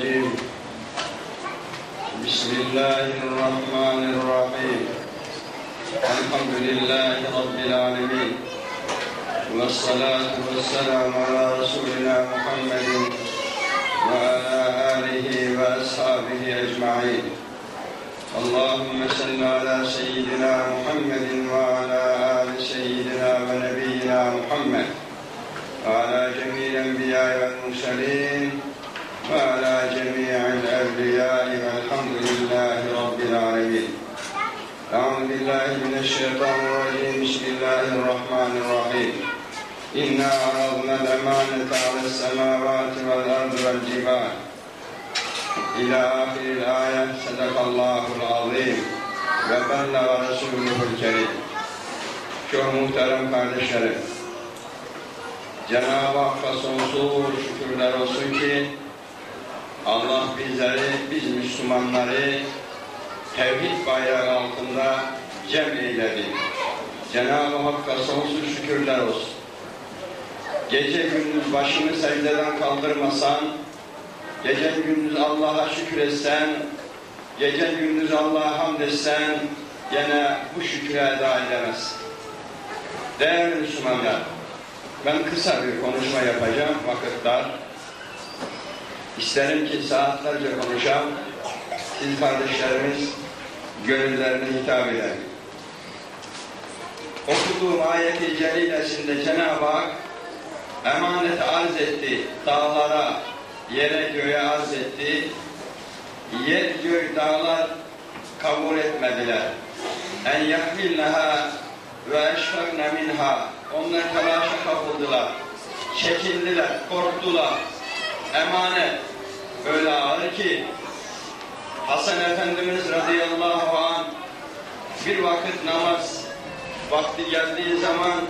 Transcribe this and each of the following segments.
الرجيم بسم الله الرحمن الرحيم الحمد لله رب العالمين والصلاة والسلام على رسولنا محمد وعلى آله وأصحابه أجمعين اللهم صل على سيدنا محمد وعلى آل سيدنا ونبينا محمد وعلى جميع الأنبياء والمرسلين وعلى جميع الأولياء والحمد لله رب العالمين. أعوذ بالله من الشيطان الرجيم. بسم الله الرحمن الرحيم. إنا عرضنا الأمانة على السماوات والأرض والجبال إلى آخر الآية. صدق الله العظيم ve bellâ Resûluhu'l Kerim. Çok muhterem kardeşlerim, Cenab-ı Hakk'a sonsuz şükürler olsun ki Allah bizleri, biz Müslümanları tevhid bayrağı altında cem eyledi. Cenab-ı Hakk'a sonsuz şükürler olsun. Gece gündüz başını secdeden kaldırmasan, gece gündüz Allah'a şükür etsen, gece gündüz Allah'a hamd etsen, gene bu şükrü eda edemezsin. Değerli Müslümanlar, ben kısa bir konuşma yapacağım, vakit dar. İsterim ki saatlerce konuşalım, siz kardeşlerimiz gönüllerine hitap edelim. Okuduğum ayet-i celilesinde Cenab-ı Hak emaneti arz etti, dağlara, yere göğe arz etti. Yer, gök, dağlar kabul etmediler. En yahmilneha ve eşfakne minha. Onlar telaşa kapıldılar, çekindiler, korktular. Emanet öyle ağır ki Hasan Efendimiz radıyallahu anh bir vakit namaz vakti geldiği zaman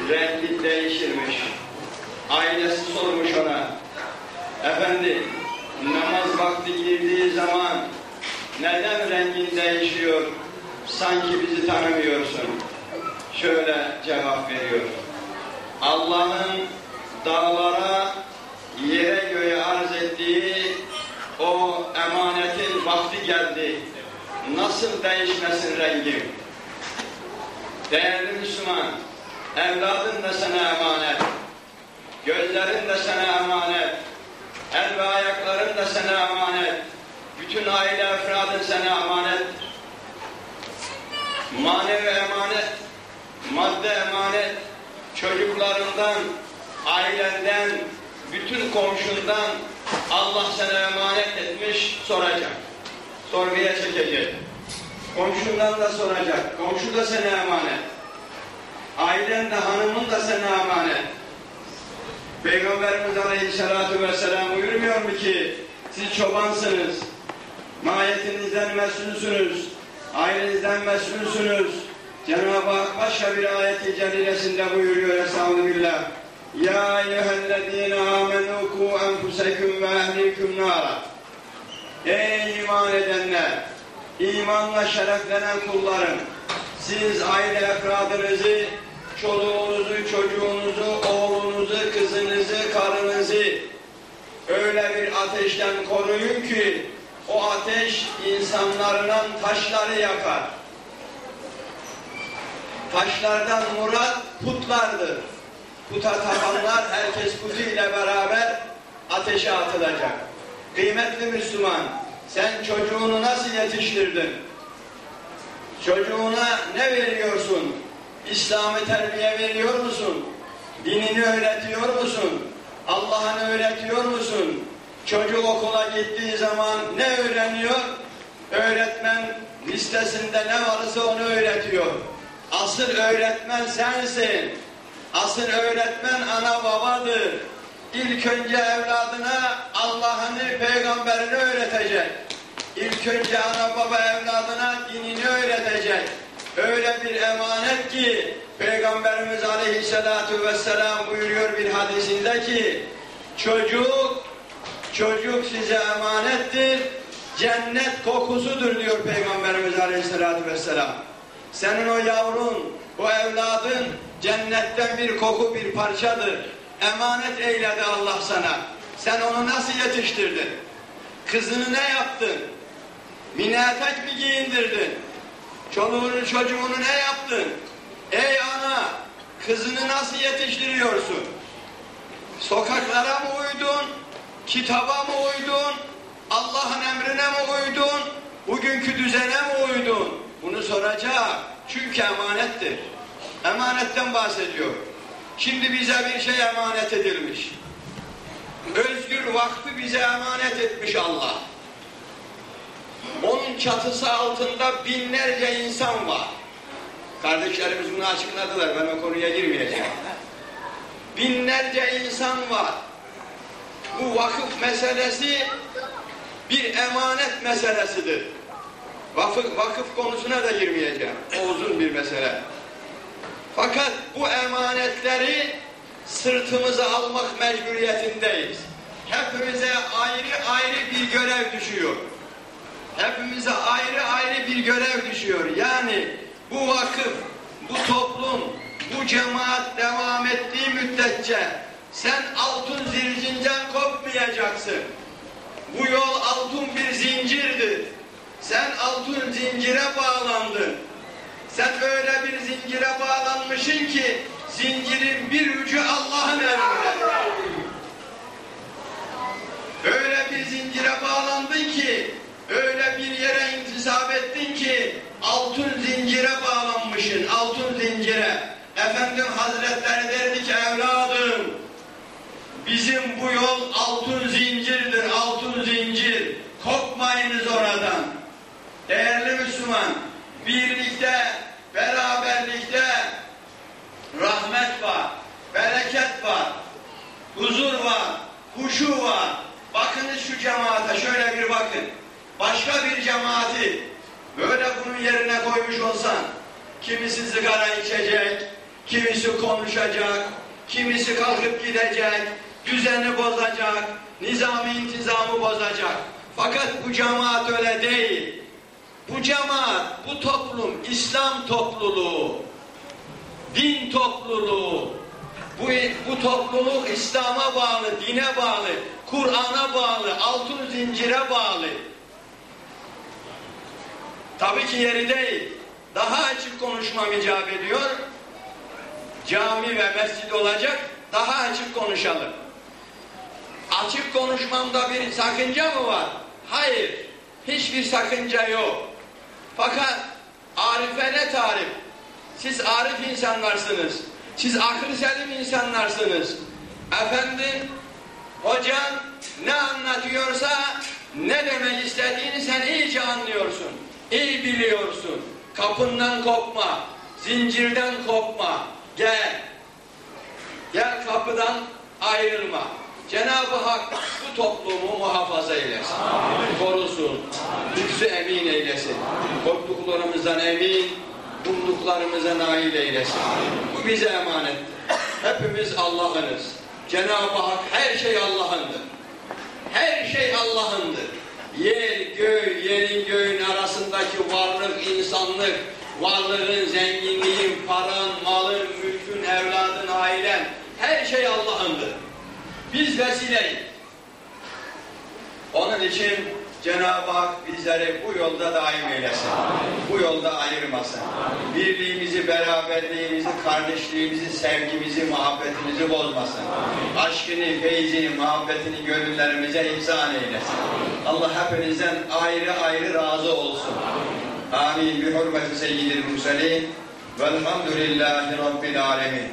rengi değişirmiş. Ailesi sormuş ona, efendi namaz vakti girdiği zaman neden rengin değişiyor, sanki bizi tanımıyorsun? Şöyle cevap veriyor: Allah'ın dağlara, yere göğe arz ettiği o emanetin vakti geldi. Nasıl değişmesin rengim? Değerli Müslüman, evladın da sana emanet, gözlerin de sana emanet, el ve ayakların da sana emanet, bütün aile efradın sana emanet, manevi emanet, madde emanet, çocuklarından, ailenden, bütün komşundan Allah sana emanet etmiş, soracak. Sorguya çekecek. Komşundan da soracak. Komşu da sana emanet. Ailen de, hanımın da sana emanet. Peygamberimiz Aleyhisselatü Vesselam buyurmuyor mu ki siz çobansınız, mahiyetinizden mesulsünüz, ailenizden mesulsünüz. Cenab-ı Hak başka bir ayet-i celilesinde buyuruyor Estağfirullah. Ya eyyühellezîne âmenû kû enfuseküm ve ehliküm nâra. Ey iman edenler, imanla şereflenen kullarım, siz aile efradınızı, çoluğunuzu, çocuğunuzu, oğlunuzu, kızınızı, karınızı öyle bir ateşten koruyun ki o ateş insanlardan taşları yakar. Taşlardan murat putlardır. Puta tapanlar herkes putu ile beraber ateşe atılacak. Kıymetli Müslüman, sen çocuğunu nasıl yetiştirdin? Çocuğuna ne veriyorsun? İslam'ı terbiye veriyor musun? Dinini öğretiyor musun? Allah'ını öğretiyor musun? Çocuk okula gittiği zaman ne öğreniyor? Öğretmen listesinde ne varsa onu öğretiyor. Asıl öğretmen sensin. Asıl öğretmen ana babadır. İlk önce evladına Allah'ını, peygamberini öğretecek. İlk önce ana baba evladına dinini öğretecek. Öyle bir emanet ki Peygamberimiz Aleyhisselatü Vesselam buyuruyor bir hadisinde ki çocuk size emanettir, cennet kokusudur diyor Peygamberimiz Aleyhisselatü Vesselam. Senin o yavrun, o evladın cennetten bir koku, bir parçadır. Emanet eyledi Allah sana. Sen onu nasıl yetiştirdin? Kızını ne yaptın? Mini etek mi giyindirdin? Çoluğunu çocuğunu ne yaptın? Ey ana, kızını nasıl yetiştiriyorsun? Sokaklara mı uydun? Kitaba mı uydun? Allah'ın emrine mi uydun? Bugünkü düzene mi uydun? Bunu soracak. Çünkü emanettir. Emanetten bahsediyor. Şimdi bize bir şey emanet edilmiş. Özgür vakti bize emanet etmiş Allah. Onun çatısı altında binlerce insan var. Kardeşlerimiz bunu açıkladılar. Ben o konuya girmeyeceğim. Binlerce insan var. Bu vakıf meselesi bir emanet meselesidir. Vakıf konusuna da girmeyeceğim. O uzun bir mesele. Fakat bu emanetleri sırtımıza almak mecburiyetindeyiz. Hepimize ayrı ayrı bir görev düşüyor. Hepimize ayrı ayrı bir görev düşüyor. Yani bu vakıf, bu toplum, bu cemaat devam ettiği müddetçe sen altın zincirden kopmayacaksın. Bu yol altın bir zincirdir. Sen altın zincire bağlandın. Sen öyle bir zincire bağlanmışsın ki zincirin bir ucu Allah'ın emrinde. Öyle bir zincire bağlandın ki, öyle bir yere intisap ettin ki altın zincire bağlanmışsın, altın zincire. Efendim Hazretleri derdi ki evladım, bizim bu yol altın zincirdir, altın zincir. Kopmayınız oradan. Değerli Müslüman, birlikte, beraberlikte rahmet var, bereket var, huzur var, huşu var. Bakınız şu cemaate, şöyle bir bakın. Başka bir cemaati böyle bunun yerine koymuş olsan, kimisi sigara içecek, kimisi konuşacak, kimisi kalkıp gidecek, düzeni bozacak, nizami intizamı bozacak. Fakat bu cemaat öyle değil. Bu cemaat, bu toplum, İslam topluluğu, din topluluğu, bu topluluk İslam'a bağlı, dine bağlı, Kur'an'a bağlı, altın zincire bağlı. Tabii ki yeri değil. Daha açık konuşmam icap ediyor. Cami ve mescid olacak, daha açık konuşalım. Açık konuşmamda bir sakınca mı var? Hayır, hiçbir sakınca yok. Fakat arife ne tarif? Siz arif insanlarsınız. Siz akıl selim insanlarsınız. Efendim, hocan ne anlatıyorsa, ne demek istediğini sen iyice anlıyorsun. İyi biliyorsun. Kapından kopma, zincirden kopma. Gel. Gel, kapıdan ayrılma. Cenab-ı Hak bu toplumu muhafaza eylesin. Korusun. Hıfzı emin eylesin. Korktuklarımızdan emin, bulduklarımıza nail eylesin. Bu bize emanet. Hepimiz Allah'ınız. Cenab-ı Hak her şey Allah'ındır. Her şey Allah'ındır. Yer, göğ, yerin göğün arasındaki varlık, insanlık, varlığın, zenginliğin, paran, malın, mülkün, evladın, ailen, her şey Allah'ındır. Biz vesileyiz. Onun için Cenab-ı Hak bizleri bu yolda daim eylesin. Bu yolda ayırmasın. Birliğimizi, beraberliğimizi, kardeşliğimizi, sevgimizi, muhabbetimizi bozmasın. Aşkını, feyzini, muhabbetini gönüllerimize ihsan eylesin. Allah hepinizden ayrı ayrı razı olsun. Amin. Bi hurmeti seyyidil murselin. Velhamdülillahi Rabbil alemin.